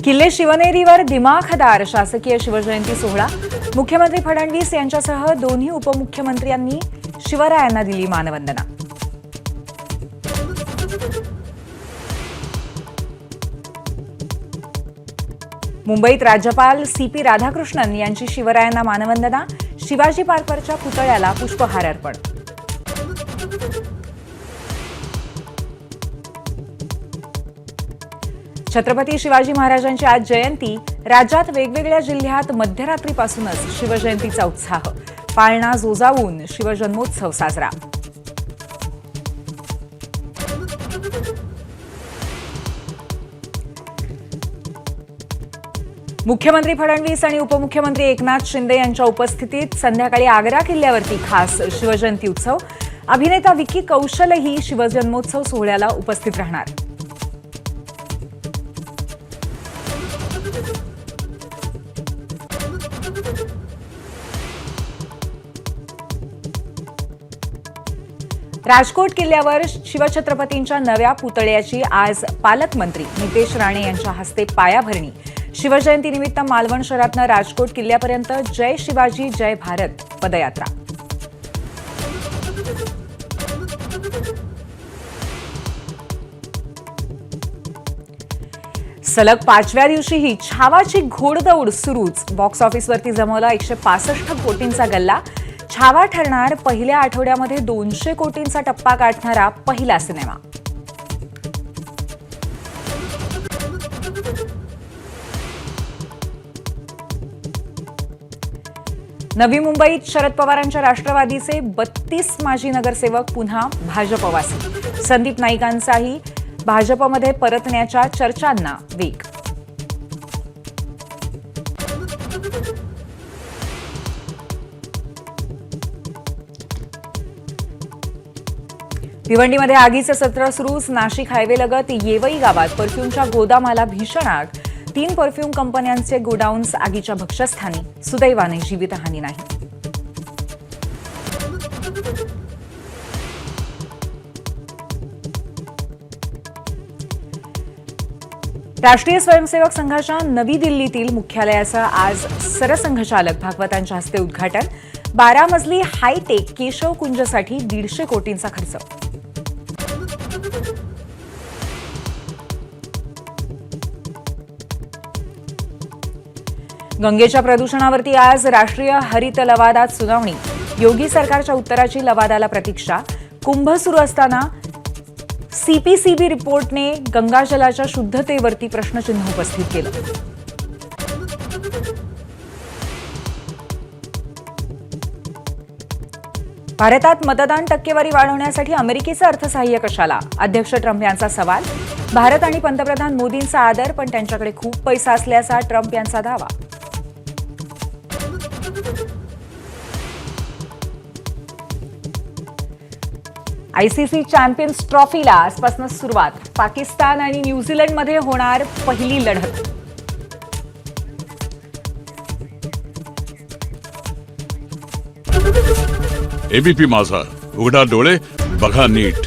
किल्ले शिवनेरीवर दिमाखदार शासकीय शिवजयंती सोहळा। मुख्यमंत्री फडणवीस यांच्यासह दोन्ही उपमुख्यमंत्र्यांनी शिवरायांना दिली मानवंदना। मुंबईत राज्यपाल CP राधाकृष्णन यांची शिवरायांना मानवंदना। शिवाजी पार्कवरच्या पुतळ्याला पुष्पहार अर्पण। छत्रपती शिवाजी महाराजांची आज जयंती। राज्यात वेगवेगळ्या जिल्ह्यात मध्यरात्रीपासूनच शिवजयंतीचा उत्साह। पाळणा जोजावून शिवजन्मोत्सव साजरा। मुख्यमंत्री फडणवीस आणि उपमुख्यमंत्री एकनाथ शिंदे यांच्या उपस्थितीत संध्याकाळी आग्रा किल्ल्यावरती खास शिवजयंती उत्सव। अभिनेता विकी कौशलही शिवजन्मोत्सव सोहळ्याला उपस्थित राहणार। राजकोट किल्ल्यावर शिवछत्रपतींच्या नव्या पुतळ्याची आज पालकमंत्री नितेश राणे यांच्या हस्ते पायाभरणी। शिवजयंतीनिमित्त मालवण शहरातून राजकोट किल्ल्यापर्यंत जय शिवाजी जय भारत पदयात्रा। सलग 5व्या दिवशीही छावाची घोडदौड सुरूच। बॉक्स ऑफिसवरती जमवला 165 कोटींचा गल्ला। छावा ठरणार पहिल्या आठवड्यामध्ये 200 कोटींचा टप्पा गाठणारा पहिला सिनेमा। नवी मुंबईत शरद पवारांच्या राष्ट्रवादीचे 32 माजी नगरसेवक पुन्हा भाजपवासी। संदीप नाईकांचाही भाजपमध्ये परतण्याच्या चर्चांना वेग। भिवंडीमध्ये आगीचं सत्र सुरूच। नाशिक हायवेलगत येवई गावात परफ्यूमच्या गोदामाला भीषण आग। 3 परफ्यूम कंपन्यांचे गोडाऊन्स आगीच्या भक्ष्यस्थानी। सुदैवाने जीवितहानी नाही। राष्ट्रीय स्वयंसेवक संघाच्या नवी दिल्लीतील मुख्यालयाचं आज सरसंघचालक भागवतांच्या हस्ते उद्घाटन। 12 मजली हायटेक केशव कुंजसाठी 150 कोटींचा खर्च। गंगेच्या प्रदूषणावरती आज राष्ट्रीय हरित लवादात सुनावणी। योगी सरकारच्या उत्तराची लवादाला प्रतीक्षा। कुंभ सुरू असताना CPCB रिपोर्टने गंगाजलाच्या शुद्धतेवरती प्रश्नचिन्ह उपस्थित केलं। भारतात मतदान टक्केवारी वाढवण्यासाठी अमेरिकेचं अर्थसहाय्य कशाला? अध्यक्ष ट्रम्प यांचा सवाल। भारत आणि पंतप्रधान मोदींचा आदर, पण त्यांच्याकडे खूप पैसा असल्याचा ट्रम्प यांचा दावा। ICC चॅम्पियन्स ट्रॉफीला आजपासून सुरुवात। पाकिस्तान आणि न्यूझीलंडमध्ये होणार पहिली लढत। ABP माझा, उघडा डोळे बघा नीट।